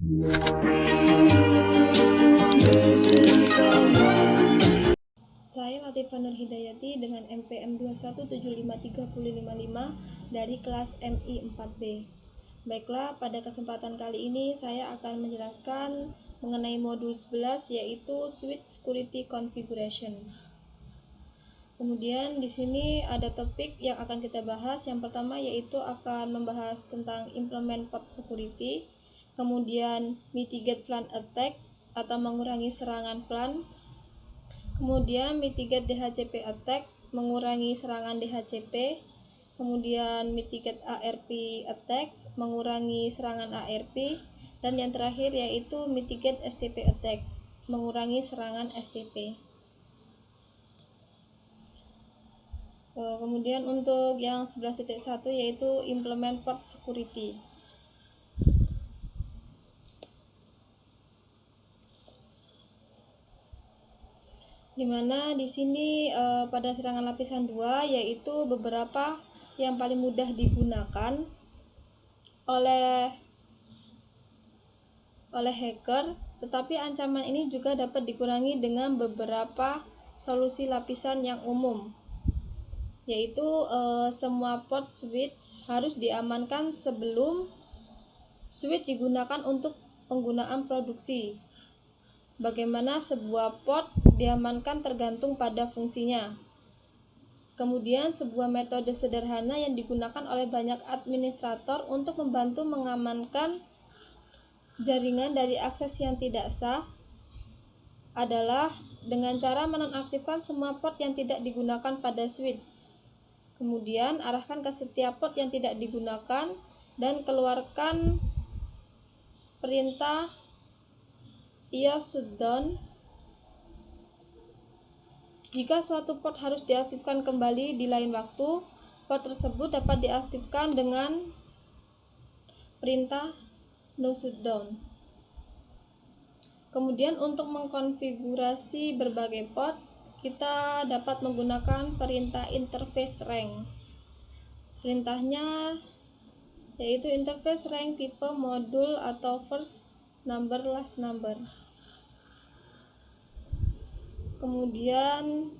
Saya Latifah Nur Hidayati dengan MPM 2175355 dari kelas MI 4B. Baiklah, pada kesempatan kali ini saya akan menjelaskan mengenai modul 11 yaitu Switch Security Configuration. Kemudian di sini ada topik yang akan kita bahas. Yang pertama yaitu akan membahas tentang implement port security, kemudian mitigate flan attack atau mengurangi serangan flan, kemudian mitigate DHCP attack, mengurangi serangan DHCP, kemudian mitigate ARP attacks, mengurangi serangan ARP, dan yang terakhir yaitu mitigate STP attack, mengurangi serangan STP. Kemudian untuk yang 11.1 yaitu implement port security. Dimana di sini pada serangan lapisan 2 yaitu beberapa yang paling mudah digunakan oleh hacker, tetapi ancaman ini juga dapat dikurangi dengan beberapa solusi lapisan yang umum, yaitu semua port switch harus diamankan sebelum switch digunakan untuk penggunaan produksi. Bagaimana sebuah port diamankan tergantung pada fungsinya. Kemudian sebuah metode sederhana yang digunakan oleh banyak administrator untuk membantu mengamankan jaringan dari akses yang tidak sah adalah dengan cara menonaktifkan semua port yang tidak digunakan pada switch. Kemudian arahkan ke setiap port yang tidak digunakan dan keluarkan perintah shutdown. Jika suatu port harus diaktifkan kembali di lain waktu, port tersebut dapat diaktifkan dengan perintah no shutdown. Kemudian untuk mengkonfigurasi berbagai port, kita dapat menggunakan perintah interface rank. Perintahnya yaitu interface rank tipe modul atau first number last number. Kemudian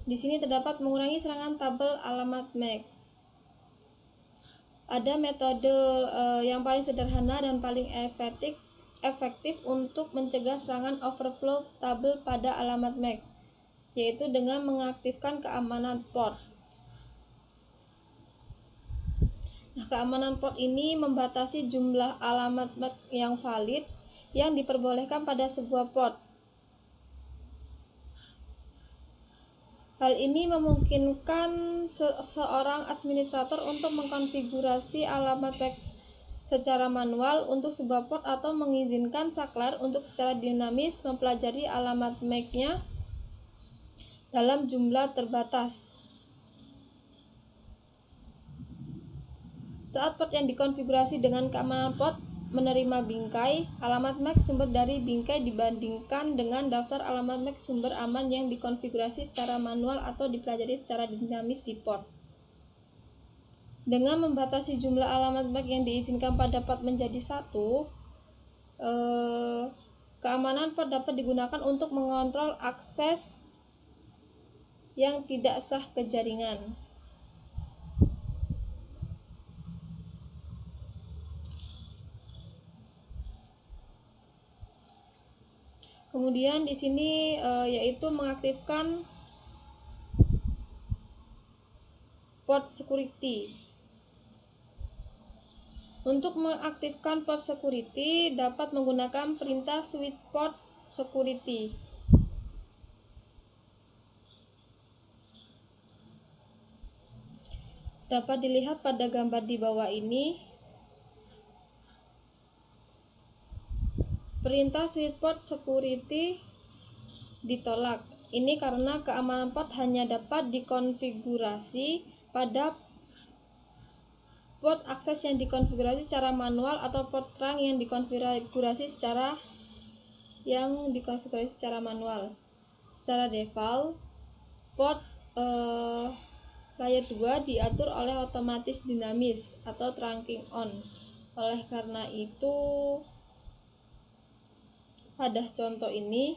di sini terdapat mengurangi serangan tabel alamat MAC. Ada metode yang paling sederhana dan paling efektif untuk mencegah serangan overflow tabel pada alamat MAC, yaitu dengan mengaktifkan keamanan port. Nah, keamanan port ini membatasi jumlah alamat MAC yang valid yang diperbolehkan pada sebuah port. Hal ini memungkinkan seorang administrator untuk mengkonfigurasi alamat MAC secara manual untuk sebuah port atau mengizinkan saklar untuk secara dinamis mempelajari alamat MAC-nya dalam jumlah terbatas. Saat port yang dikonfigurasi dengan keamanan port menerima bingkai, alamat MAC sumber dari bingkai dibandingkan dengan daftar alamat MAC sumber aman yang dikonfigurasi secara manual atau dipelajari secara dinamis di port. Dengan membatasi jumlah alamat MAC yang diizinkan pada port menjadi 1, keamanan port dapat digunakan untuk mengontrol akses yang tidak sah ke jaringan. Kemudian di sini yaitu mengaktifkan port security. Untuk mengaktifkan port security dapat menggunakan perintah switch port security. Dapat dilihat pada gambar di bawah ini. Perintah switch port security ditolak. Ini karena keamanan port hanya dapat dikonfigurasi pada port akses yang dikonfigurasi secara manual atau port trunk yang dikonfigurasi secara manual. Secara default, port layer 2 diatur oleh otomatis dinamis atau trunking on. Oleh karena itu, pada contoh ini,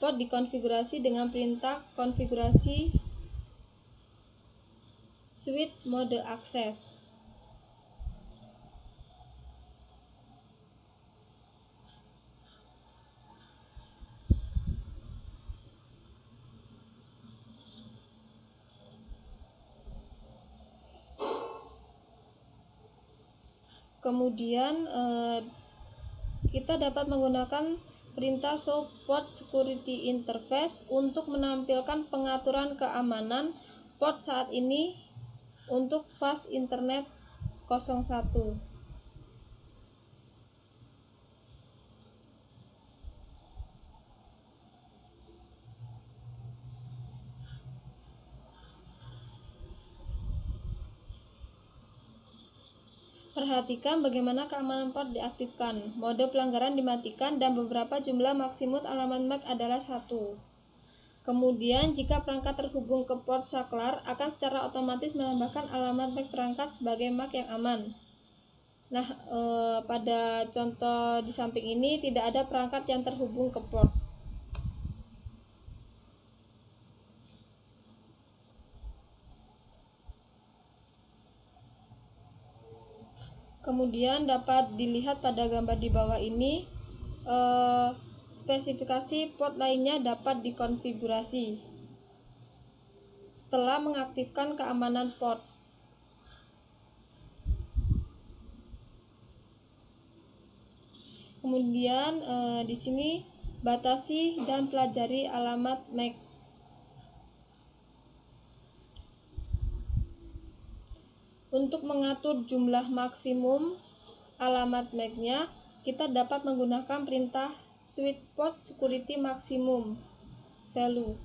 port dikonfigurasi dengan perintah konfigurasi switch mode akses. Kemudian kita dapat menggunakan perintah show port security interface untuk menampilkan pengaturan keamanan port saat ini untuk fast internet 01. Perhatikan bagaimana keamanan port diaktifkan, mode pelanggaran dimatikan, dan beberapa jumlah maksimum alamat MAC adalah 1. Kemudian, jika perangkat terhubung ke port saklar, akan secara otomatis menambahkan alamat MAC perangkat sebagai MAC yang aman. Nah, pada contoh di samping ini tidak ada perangkat yang terhubung ke port. Kemudian dapat dilihat pada gambar di bawah ini, spesifikasi port lainnya dapat dikonfigurasi setelah mengaktifkan keamanan port. Kemudian di sini batasi dan pelajari alamat MAC. Untuk mengatur jumlah maksimum alamat MAC-nya, kita dapat menggunakan perintah switch port security maximum value.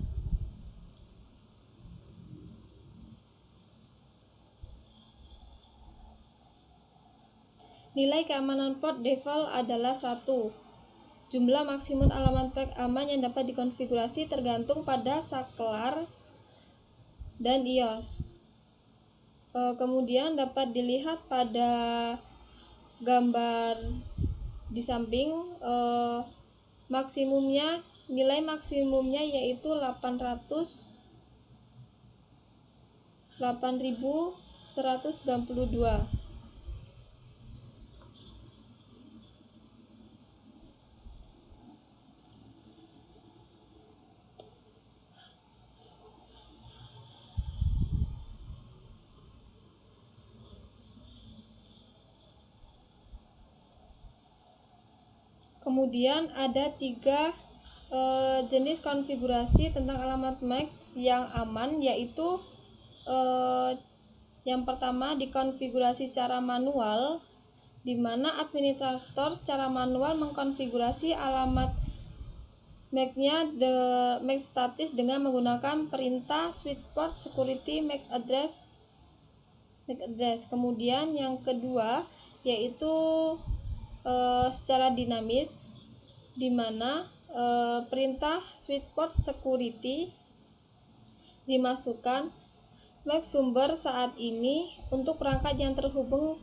Nilai keamanan port default adalah 1. Jumlah maksimum alamat MAC aman yang dapat dikonfigurasi tergantung pada saklar dan iOS. Kemudian dapat dilihat pada gambar di samping, nilai maksimumnya yaitu 8.192. Kemudian ada 3 jenis konfigurasi tentang alamat MAC yang aman, yaitu yang pertama dikonfigurasi secara manual, di mana administrator secara manual mengkonfigurasi alamat MAC-nya MAC status dengan menggunakan perintah switch port security MAC address. Kemudian yang kedua yaitu secara dinamis, di mana perintah switch port security dimasukkan MAC sumber saat ini untuk perangkat yang terhubung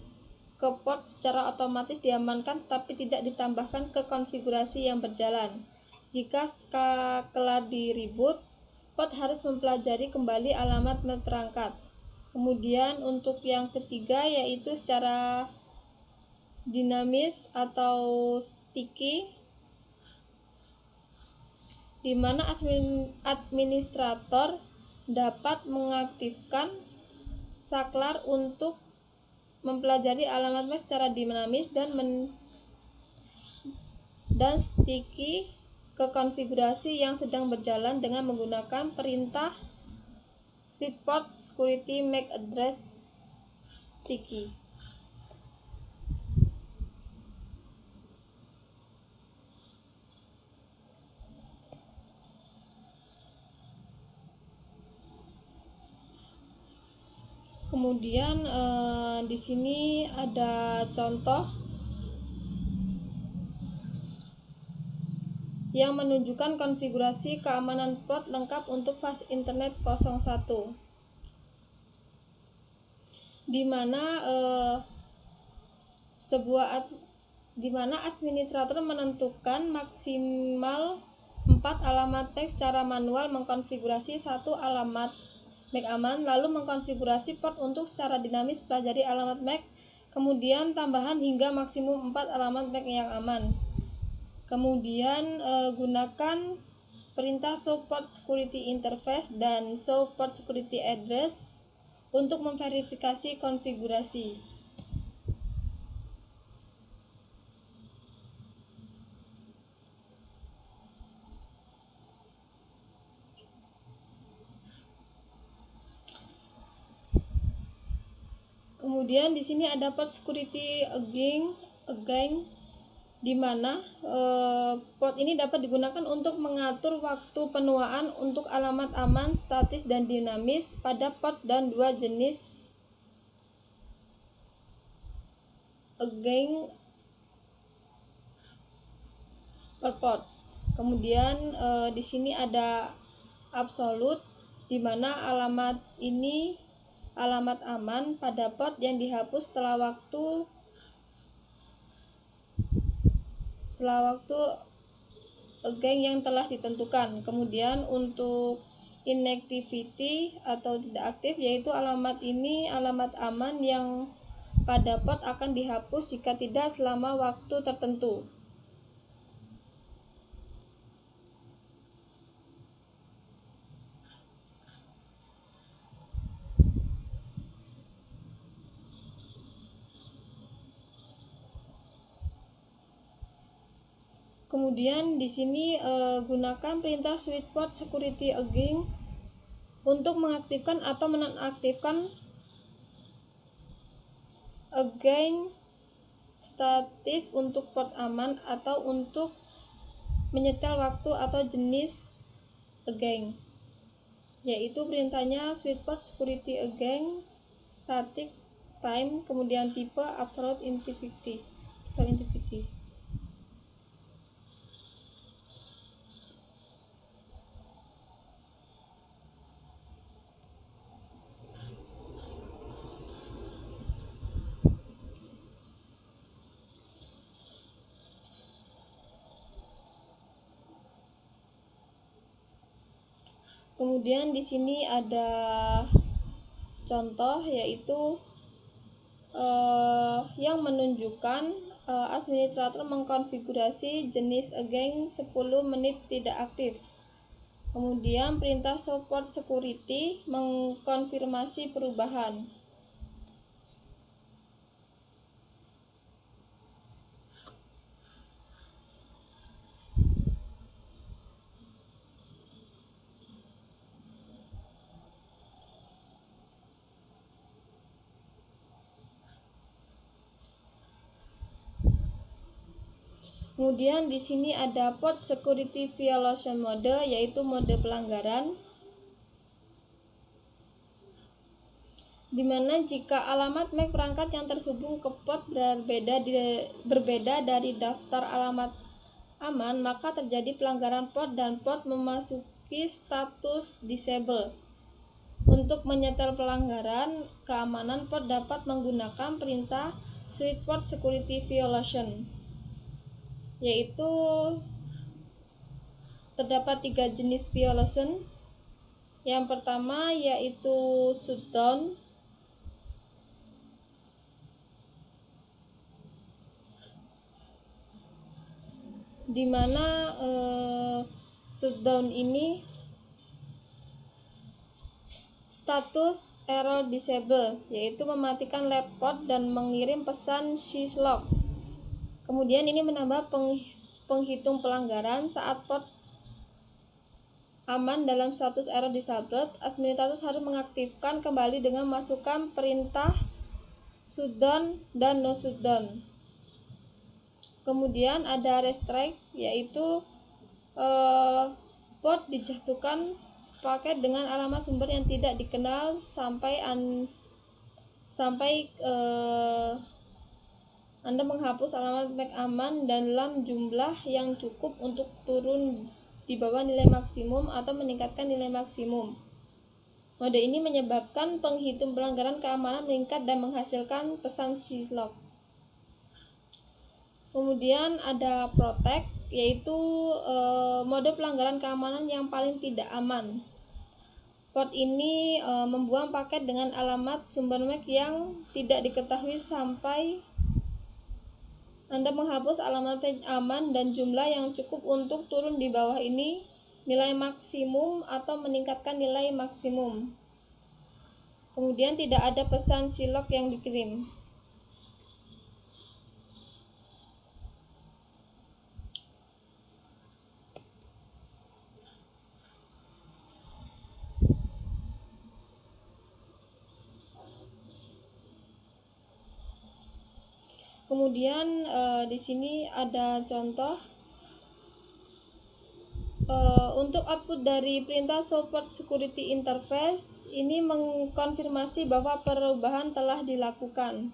ke port secara otomatis diamankan tetapi tidak ditambahkan ke konfigurasi yang berjalan. Jika saklar di reboot, port harus mempelajari kembali alamat MAC perangkat. Kemudian untuk yang ketiga yaitu secara dinamis atau sticky, di mana administrator dapat mengaktifkan saklar untuk mempelajari alamat MAC secara dinamis dan sticky ke konfigurasi yang sedang berjalan dengan menggunakan perintah switch port security MAC address sticky. Kemudian di sini ada contoh yang menunjukkan konfigurasi keamanan port lengkap untuk fast internet 01, di mana di mana administrator menentukan maksimal 4 alamat MAC secara manual, mengkonfigurasi satu alamat MAC aman, lalu mengkonfigurasi port untuk secara dinamis pelajari alamat MAC, kemudian tambahan hingga maksimum 4 alamat MAC yang aman. Kemudian gunakan perintah show port security interface dan show port security address untuk memverifikasi konfigurasi. Kemudian di sini ada port security again di mana port ini dapat digunakan untuk mengatur waktu penuaan untuk alamat aman, statis, dan dinamis pada port dan dua jenis again per port. Kemudian di sini ada absolute di mana alamat ini alamat aman pada port yang dihapus setelah waktu again yang telah ditentukan. Kemudian untuk inactivity atau tidak aktif, yaitu alamat ini alamat aman yang pada port akan dihapus jika tidak selama waktu tertentu. Kemudian di sini gunakan perintah switch port security again untuk mengaktifkan atau menonaktifkan again statis untuk port aman atau untuk menyetel waktu atau jenis again, yaitu perintahnya switch port security again static time, kemudian tipe absolute inactivity atau inactivity. Kemudian di sini ada contoh, yaitu yang menunjukkan administrator mengkonfigurasi jenis again 10 menit tidak aktif. Kemudian perintah support security mengkonfirmasi perubahan. Kemudian di sini ada port security violation mode, yaitu mode pelanggaran, di mana jika alamat MAC perangkat yang terhubung ke port berbeda dari daftar alamat aman, maka terjadi pelanggaran port dan port memasuki status disable. Untuk menyetel pelanggaran keamanan port dapat menggunakan perintah switch port security violation, yaitu terdapat 3 jenis violation. Yang pertama yaitu shutdown, di mana shutdown ini status error disable, yaitu mematikan lab port dan mengirim pesan syslog. Kemudian ini menambah penghitung pelanggaran saat port aman dalam status error disabled. Administrator harus mengaktifkan kembali dengan masukkan perintah shutdown dan no shutdown. Kemudian ada restrike, yaitu port dijatuhkan paket dengan alamat sumber yang tidak dikenal sampai Anda menghapus alamat MAC aman dalam jumlah yang cukup untuk turun di bawah nilai maksimum atau meningkatkan nilai maksimum. Mode ini menyebabkan penghitung pelanggaran keamanan meningkat dan menghasilkan pesan syslog. Kemudian ada protect, yaitu mode pelanggaran keamanan yang paling tidak aman. Port ini membuang paket dengan alamat sumber MAC yang tidak diketahui sampai Anda menghapus alamat aman dan jumlah yang cukup untuk turun di bawah ini nilai maksimum atau meningkatkan nilai maksimum. Kemudian tidak ada pesan silok yang dikirim. Kemudian di sini ada contoh untuk output dari perintah support security interface ini mengkonfirmasi bahwa perubahan telah dilakukan.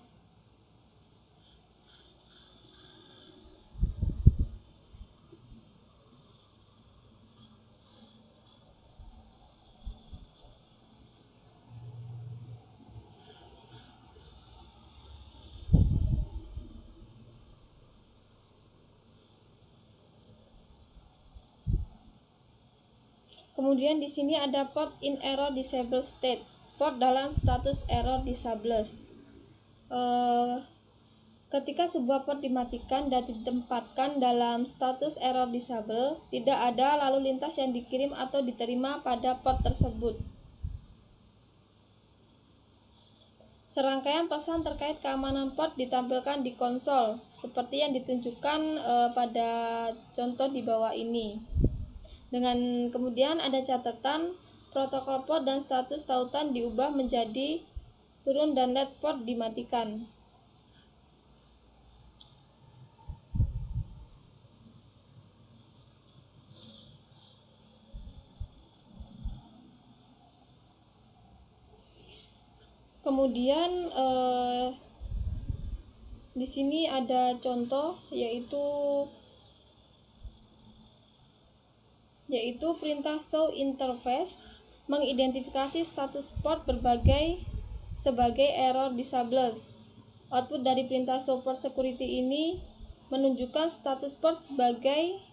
Kemudian di sini ada port in error disable state, port dalam status error disable. Ketika sebuah port dimatikan dan ditempatkan dalam status error disable, tidak ada lalu lintas yang dikirim atau diterima pada port tersebut. Serangkaian pesan terkait keamanan port ditampilkan di konsol, seperti yang ditunjukkan pada contoh di bawah ini. Dengan kemudian ada catatan protokol port dan status tautan diubah menjadi turun dan let port dimatikan. Kemudian di sini ada contoh yaitu perintah show interface mengidentifikasi status port sebagai error disabled. Output dari perintah support security ini menunjukkan status port sebagai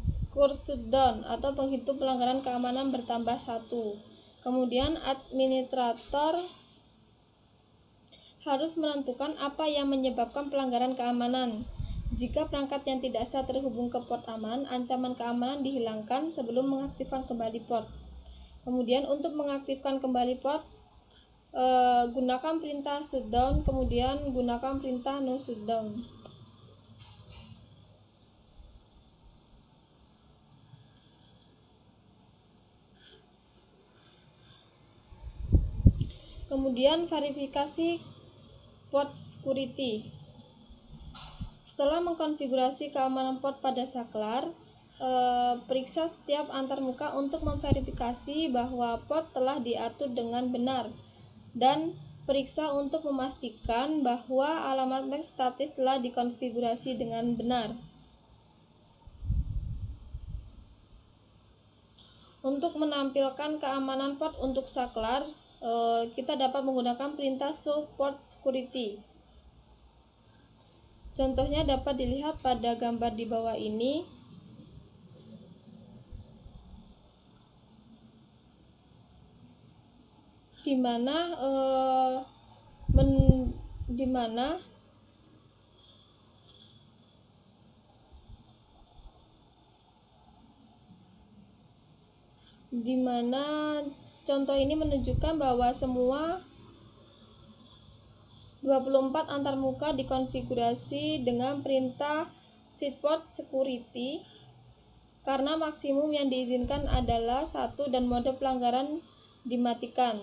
score shutdown atau penghitung pelanggaran keamanan bertambah 1. Kemudian administrator harus menentukan apa yang menyebabkan pelanggaran keamanan. Jika perangkat yang tidak sah terhubung ke port aman, ancaman keamanan dihilangkan sebelum mengaktifkan kembali port. Kemudian untuk mengaktifkan kembali port, gunakan perintah shutdown, kemudian gunakan perintah no shutdown. Kemudian verifikasi port security. Setelah mengkonfigurasi keamanan port pada saklar, periksa setiap antarmuka untuk memverifikasi bahwa port telah diatur dengan benar, dan periksa untuk memastikan bahwa alamat MAC statis telah dikonfigurasi dengan benar. Untuk menampilkan keamanan port untuk saklar, kita dapat menggunakan perintah show port security. Contohnya dapat dilihat pada gambar di bawah ini. Di mana contoh ini menunjukkan bahwa semua 24 antarmuka dikonfigurasi dengan perintah switchport security karena maksimum yang diizinkan adalah 1 dan mode pelanggaran dimatikan.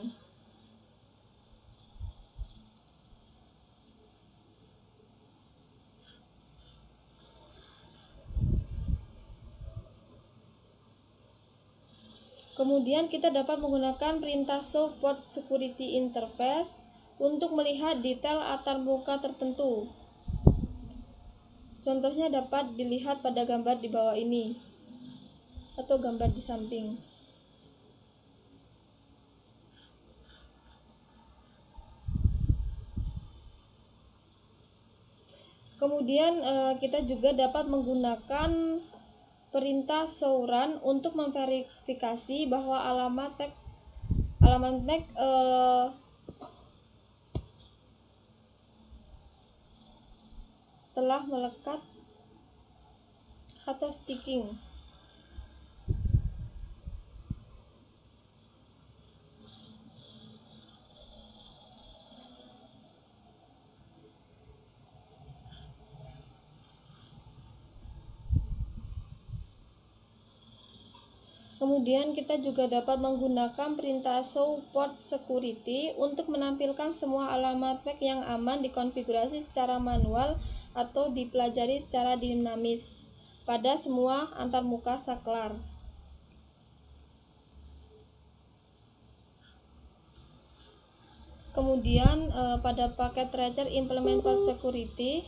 Kemudian kita dapat menggunakan perintah show port security interface untuk melihat detail antarmuka tertentu. Contohnya dapat dilihat pada gambar di bawah ini atau gambar di samping. Kemudian kita juga dapat menggunakan perintah show run untuk memverifikasi bahwa alamat MAC telah melekat atau sticking. Kemudian kita juga dapat menggunakan perintah show port security untuk menampilkan semua alamat MAC yang aman dikonfigurasi secara manual atau dipelajari secara dinamis pada semua antarmuka saklar. Kemudian pada paket tracer implement port security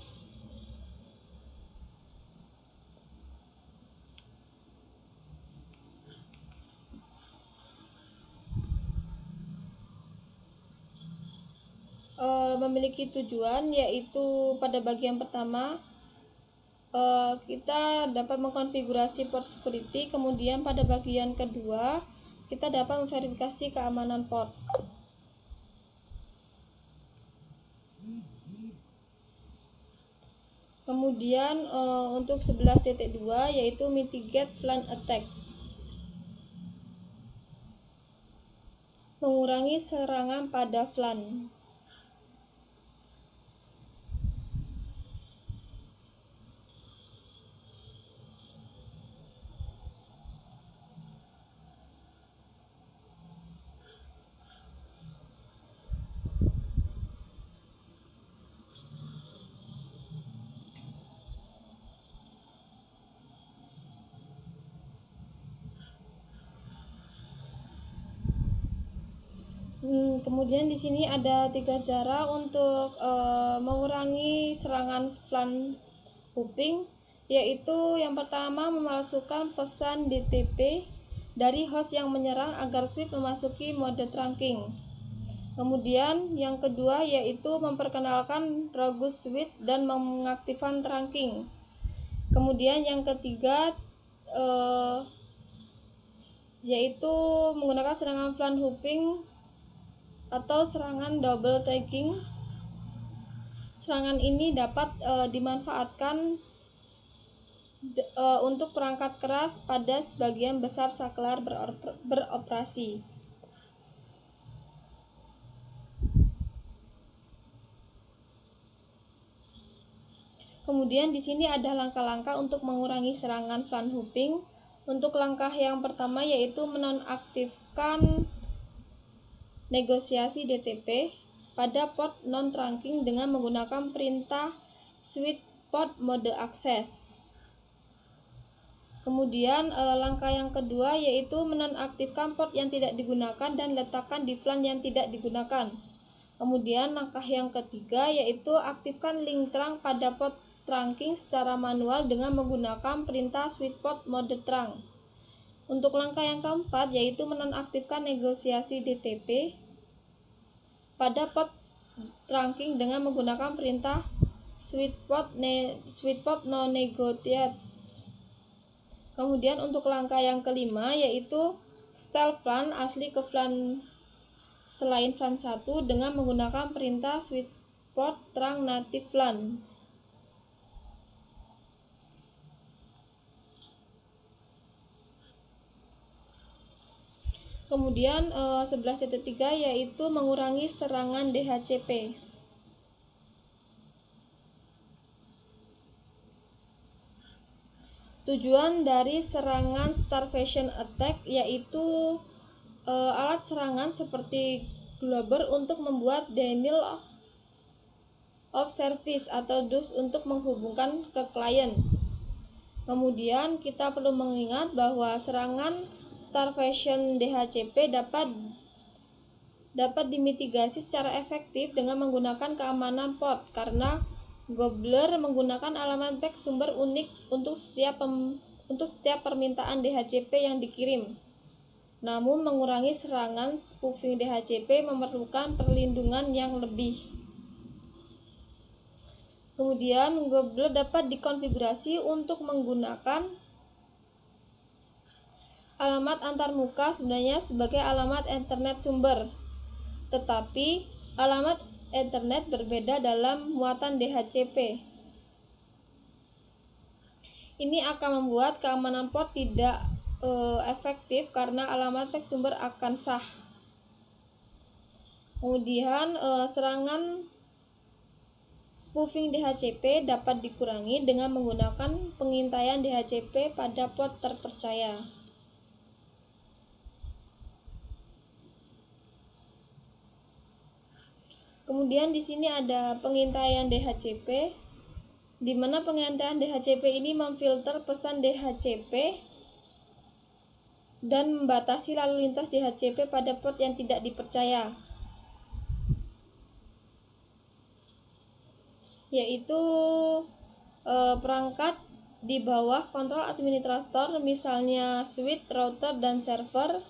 memiliki tujuan, yaitu pada bagian pertama kita dapat mengkonfigurasi port security, kemudian pada bagian kedua kita dapat memverifikasi keamanan port. Kemudian untuk 11.2 yaitu mitigate flan attack, mengurangi serangan pada flan. Kemudian di sini ada 3 cara untuk mengurangi serangan flan hopping, yaitu yang pertama memalsukan pesan DTP dari host yang menyerang agar switch memasuki mode trunking. Kemudian yang kedua yaitu memperkenalkan rogue switch dan mengaktifkan trunking. Kemudian yang ketiga yaitu menggunakan serangan flan hopping atau serangan double tagging. Serangan ini dapat dimanfaatkan untuk perangkat keras pada sebagian besar saklar beroperasi. Kemudian di sini ada langkah-langkah untuk mengurangi serangan flan hopping. Untuk langkah yang pertama yaitu menonaktifkan negosiasi DTP pada port non-trunking dengan menggunakan perintah switch port mode akses. Kemudian langkah yang kedua yaitu menonaktifkan port yang tidak digunakan dan letakkan di flan yang tidak digunakan. Kemudian langkah yang ketiga yaitu aktifkan link trunk pada port trunking secara manual dengan menggunakan perintah switch port mode trunk. Untuk langkah yang keempat yaitu menonaktifkan negosiasi DTP pada port trunking dengan menggunakan perintah switch port no negotiate. Kemudian untuk langkah yang kelima yaitu setel flan asli ke flan selain flan 1 dengan menggunakan perintah switch port trunk native flan. Kemudian 11.3 yaitu mengurangi serangan DHCP. Tujuan dari serangan starvation attack yaitu alat serangan seperti Globber untuk membuat denial of service atau DOS untuk menghubungkan ke klien. Kemudian kita perlu mengingat bahwa serangan starvation DHCP dapat dimitigasi secara efektif dengan menggunakan keamanan port karena Gobbler menggunakan alamat MAC sumber unik untuk setiap permintaan DHCP yang dikirim. Namun mengurangi serangan spoofing DHCP memerlukan perlindungan yang lebih. Kemudian Google dapat dikonfigurasi untuk menggunakan alamat antarmuka sebenarnya sebagai alamat internet sumber, tetapi alamat internet berbeda dalam muatan DHCP. Ini akan membuat keamanan port tidak efektif karena alamat MAC sumber akan sah. Kemudian serangan spoofing DHCP dapat dikurangi dengan menggunakan pengintaian DHCP pada port terpercaya. Kemudian di sini ada pengintaian DHCP, di mana pengintaian DHCP ini memfilter pesan DHCP dan membatasi lalu lintas DHCP pada port yang tidak dipercaya, yaitu perangkat di bawah kontrol administrator, misalnya switch, router, dan server,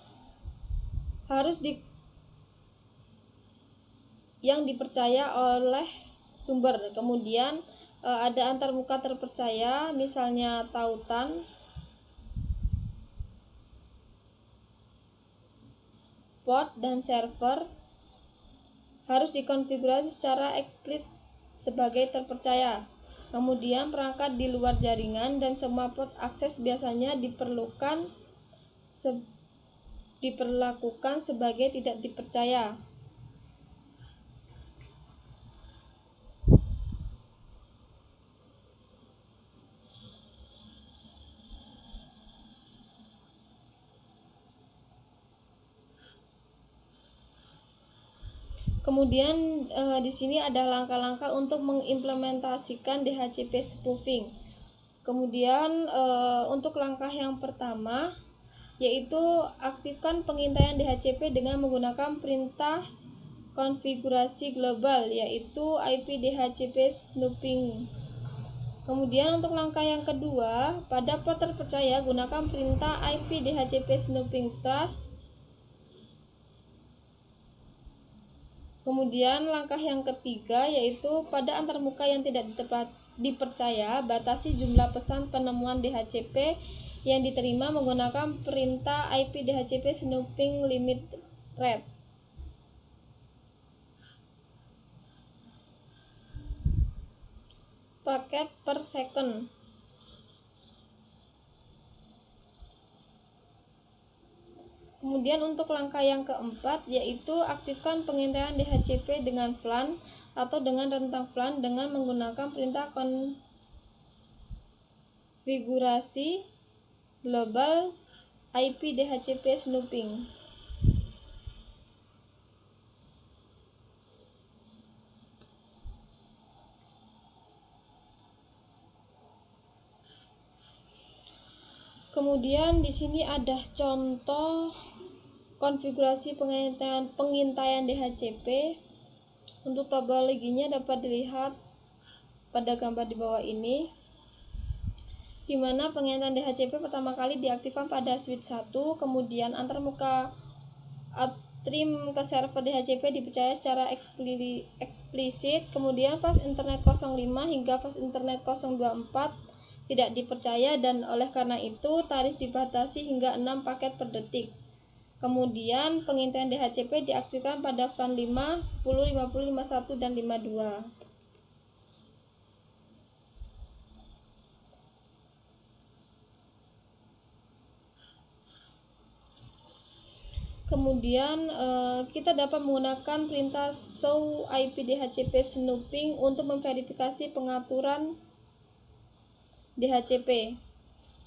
harus yang dipercaya oleh sumber. Kemudian ada antarmuka terpercaya, misalnya tautan, port, dan server, harus dikonfigurasi secara eksplisit sebagai terpercaya. Kemudian perangkat di luar jaringan dan semua port akses biasanya diperlakukan sebagai tidak dipercaya. Kemudian di sini ada langkah-langkah untuk mengimplementasikan DHCP spoofing. Kemudian untuk langkah yang pertama yaitu aktifkan pengintaian DHCP dengan menggunakan perintah konfigurasi global, yaitu IP DHCP snooping. Kemudian untuk langkah yang kedua, pada port terpercaya gunakan perintah IP DHCP snooping trust. Kemudian langkah yang ketiga yaitu pada antarmuka yang tidak dipercaya, batasi jumlah pesan penemuan DHCP yang diterima menggunakan perintah IP DHCP snooping limit rate. Paket per second. Kemudian untuk langkah yang keempat yaitu aktifkan pengintaian DHCP dengan VLAN atau dengan rentang VLAN dengan menggunakan perintah konfigurasi global IP DHCP snooping. Kemudian di sini ada contoh konfigurasi pengintaian DHCP. Untuk topologinya dapat dilihat pada gambar di bawah ini, di mana pengintaian DHCP pertama kali diaktifkan pada switch 1, kemudian antarmuka upstream ke server DHCP dipercaya secara eksplisit, kemudian fast internet 05 hingga fast internet 024 tidak dipercaya, dan oleh karena itu tarif dibatasi hingga 6 paket per detik. Kemudian pengintaian DHCP diaktifkan pada VLAN 5, 10, 50, 51, dan 52. Kemudian kita dapat menggunakan perintah show IP DHCP snooping untuk memverifikasi pengaturan DHCP.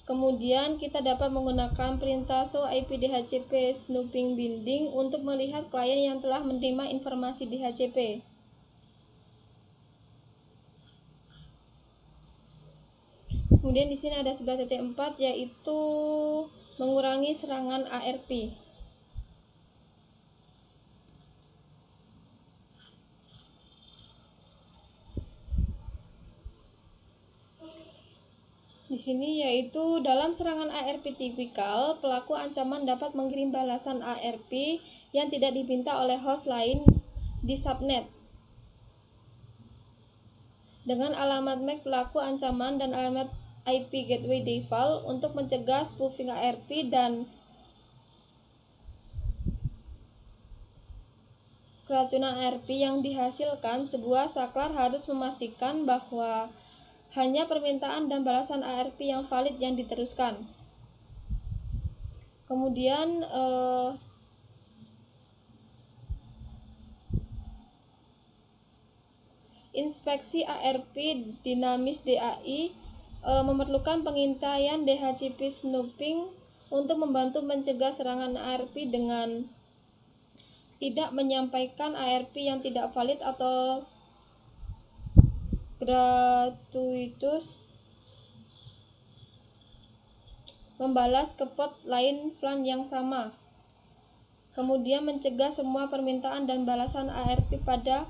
Kemudian kita dapat menggunakan perintah show IP DHCP snooping binding untuk melihat klien yang telah menerima informasi DHCP. Kemudian di sini ada 11.4 yaitu mengurangi serangan ARP. Di sini yaitu dalam serangan ARP tipikal, pelaku ancaman dapat mengirim balasan ARP yang tidak diminta oleh host lain di subnet. dengan alamat MAC pelaku ancaman dan alamat IP gateway default untuk mencegah spoofing ARP dan keracunan ARP yang dihasilkan. Sebuah saklar harus memastikan bahwa hanya permintaan dan balasan ARP yang valid yang diteruskan. Kemudian inspeksi ARP dinamis DAI memerlukan pengintaian DHCP snooping untuk membantu mencegah serangan ARP dengan tidak menyampaikan ARP yang tidak valid atau gratuitous membalas ke port lain VLAN yang sama. Kemudian mencegah semua permintaan dan balasan ARP pada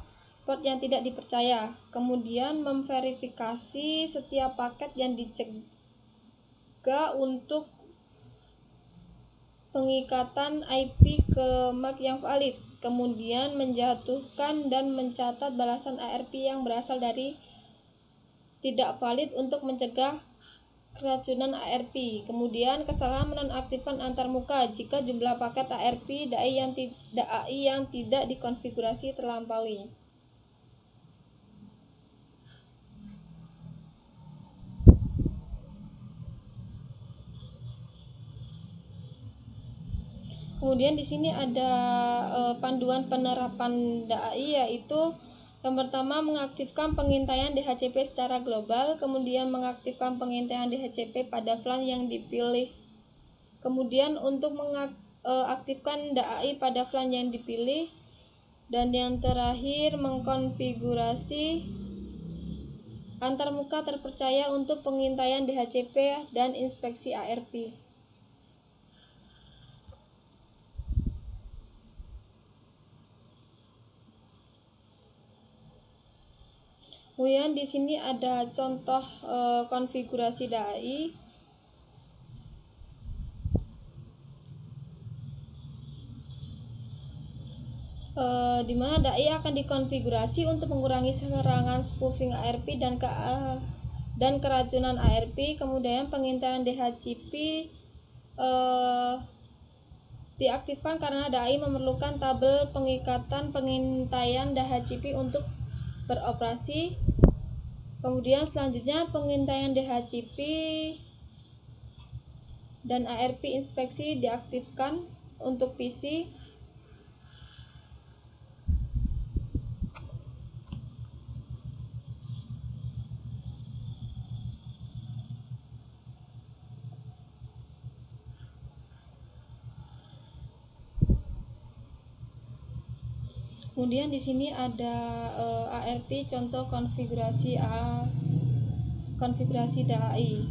port yang tidak dipercaya. Kemudian memverifikasi setiap paket yang dicegah untuk pengikatan IP ke MAC yang valid. Kemudian menjatuhkan dan mencatat balasan ARP yang berasal dari tidak valid untuk mencegah keracunan ARP. Kemudian kesalahan menonaktifkan antarmuka jika jumlah paket ARP DAI yang tidak dikonfigurasi terlampaui. Kemudian di sini ada panduan penerapan DAI, yaitu yang pertama mengaktifkan pengintaian DHCP secara global, kemudian mengaktifkan pengintaian DHCP pada VLAN yang dipilih. Kemudian untuk mengaktifkan DAI pada VLAN yang dipilih, dan yang terakhir mengkonfigurasi antarmuka terpercaya untuk pengintaian DHCP dan inspeksi ARP. Kemudian di sini ada contoh konfigurasi DAI. Di mana DAI akan dikonfigurasi untuk mengurangi serangan spoofing ARP dan keracunan ARP. Kemudian pengintaian DHCP diaktifkan karena DAI memerlukan tabel pengikatan pengintaian DHCP untuk beroperasi. Kemudian selanjutnya pengintaian DHCP dan ARP inspeksi diaktifkan untuk PC. Kemudian di sini ada ARP contoh konfigurasi DAI.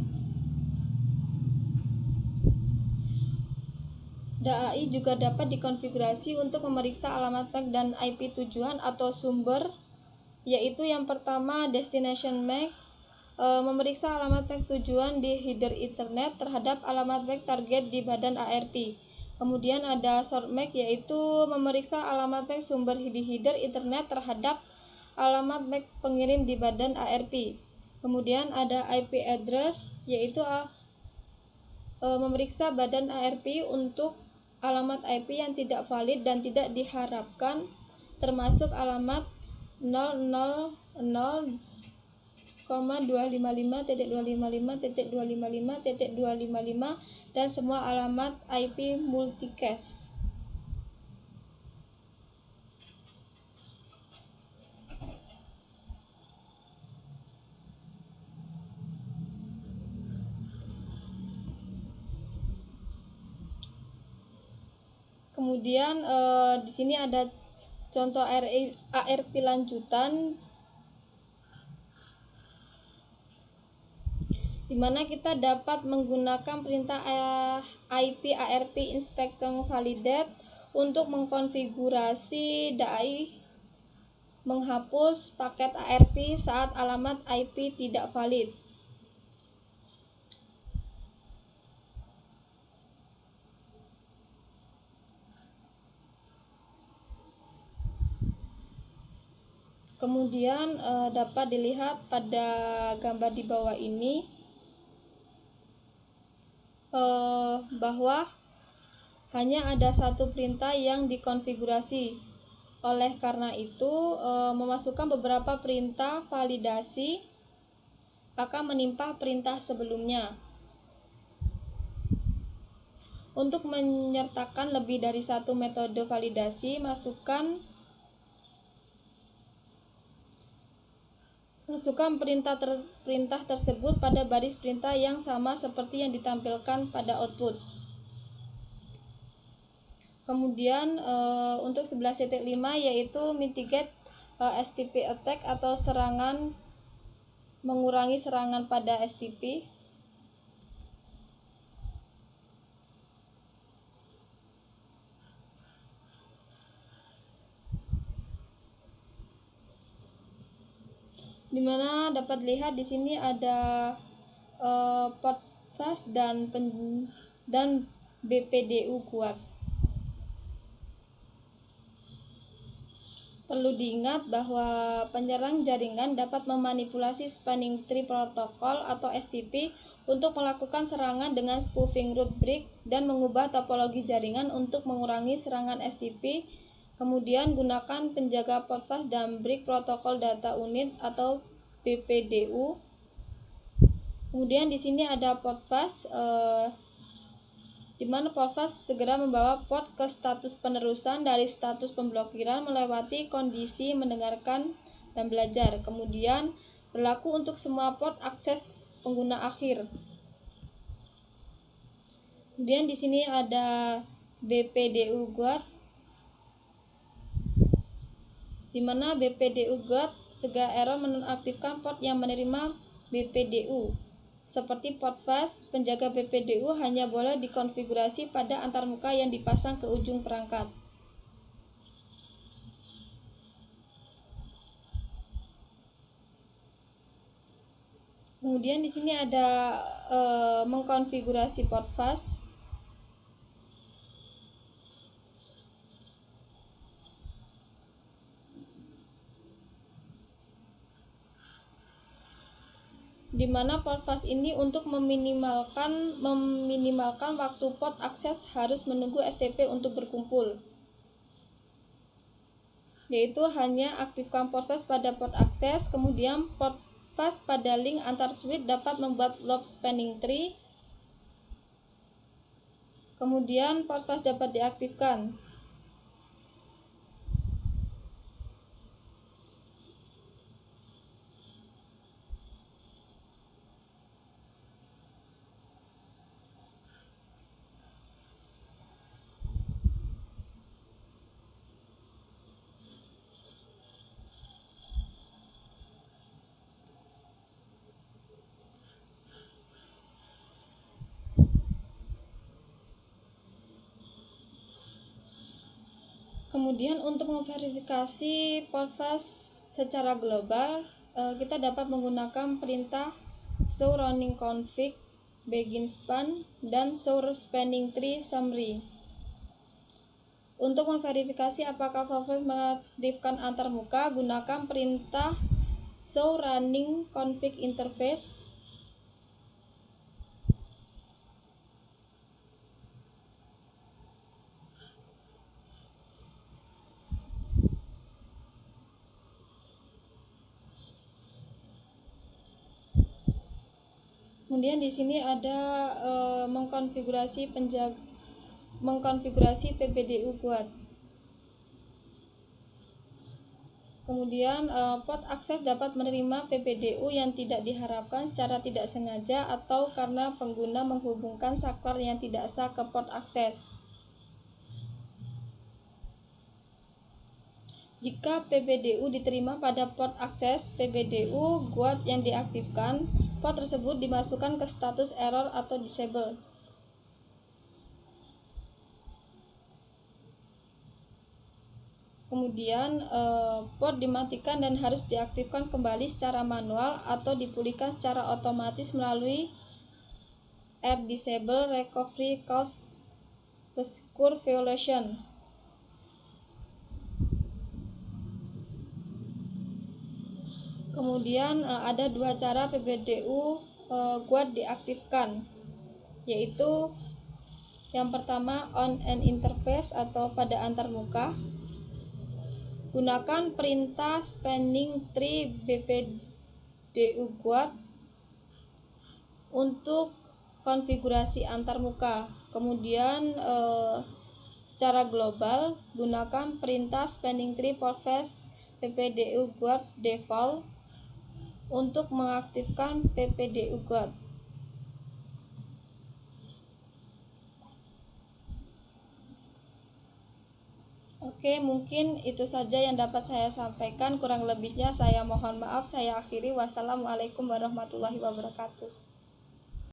DAI juga dapat dikonfigurasi untuk memeriksa alamat MAC dan IP tujuan atau sumber, yaitu yang pertama destination MAC, memeriksa alamat MAC tujuan di header Ethernet terhadap alamat MAC target di badan ARP. Kemudian ada source MAC, yaitu memeriksa alamat MAC sumber di header Ethernet terhadap alamat MAC pengirim di badan ARP. Kemudian ada IP address, yaitu memeriksa badan ARP untuk alamat IP yang tidak valid dan tidak diharapkan, termasuk alamat 000,255.255.255.255 dan semua alamat IP multicast. Kemudian di sini ada contoh ARP lanjutan, di mana kita dapat menggunakan perintah IP ARP inspection validate untuk mengkonfigurasi DAI menghapus paket ARP saat alamat IP tidak valid. Kemudian dapat dilihat pada gambar di bawah ini bahwa hanya ada satu perintah yang dikonfigurasi. Oleh karena itu, memasukkan beberapa perintah validasi akan menimpa perintah sebelumnya. Untuk menyertakan lebih dari satu metode validasi, masukkan perintah tersebut pada baris perintah yang sama seperti yang ditampilkan pada output. Kemudian untuk 11.5 yaitu mitigate STP attack atau mengurangi serangan pada STP. Dimana dapat dilihat di sini ada port fast dan BPDU kuat. Perlu diingat bahwa penyerang jaringan dapat memanipulasi spanning tree protocol atau STP untuk melakukan serangan dengan spoofing root brick dan mengubah topologi jaringan untuk mengurangi serangan STP. Kemudian gunakan penjaga port fast dan brick protocol data unit atau BPDU. Kemudian di sini ada port fast, di mana port fast segera membawa port ke status penerusan dari status pemblokiran melewati kondisi mendengarkan dan belajar. Kemudian berlaku untuk semua port akses pengguna akhir. Kemudian di sini ada BPDU guard, di mana BPDU guard segera error menonaktifkan port yang menerima BPDU. Seperti port fast, penjaga BPDU hanya boleh dikonfigurasi pada antarmuka yang dipasang ke ujung perangkat. Kemudian di sini ada mengkonfigurasi port fast. Di mana port fast ini untuk meminimalkan waktu port akses harus menunggu STP untuk berkumpul, yaitu hanya aktifkan port fast pada port akses. Kemudian port fast pada link antar switch dapat membuat loop spanning tree. Kemudian port fast dapat diaktifkan. Kemudian untuk memverifikasi port fast secara global, kita dapat menggunakan perintah show running config, begin span, dan show spanning tree summary. Untuk memverifikasi apakah port fast mengaktifkan antarmuka, gunakan perintah show running config interface. Kemudian di sini ada mengkonfigurasi PPDU kuat. Kemudian port akses dapat menerima PPDU yang tidak diharapkan secara tidak sengaja atau karena pengguna menghubungkan saklar yang tidak sah ke port akses. Jika PPDU diterima pada port akses, PPDU guard yang diaktifkan, port tersebut dimasukkan ke status error atau disable. Kemudian port dimatikan dan harus diaktifkan kembali secara manual atau dipulihkan secara otomatis melalui disable recovery cause secure violation. Kemudian ada dua cara PPDU Guard diaktifkan, yaitu yang pertama on an interface atau pada antarmuka. Gunakan perintah spanning tree BPDU Guard untuk konfigurasi antarmuka. Kemudian secara global gunakan perintah spanning tree portfase PPDU Guard default untuk mengaktifkan PPDU Guard. Oke, mungkin itu saja yang dapat saya sampaikan. Kurang lebihnya saya mohon maaf. Saya akhiri. Wassalamualaikum warahmatullahi wabarakatuh.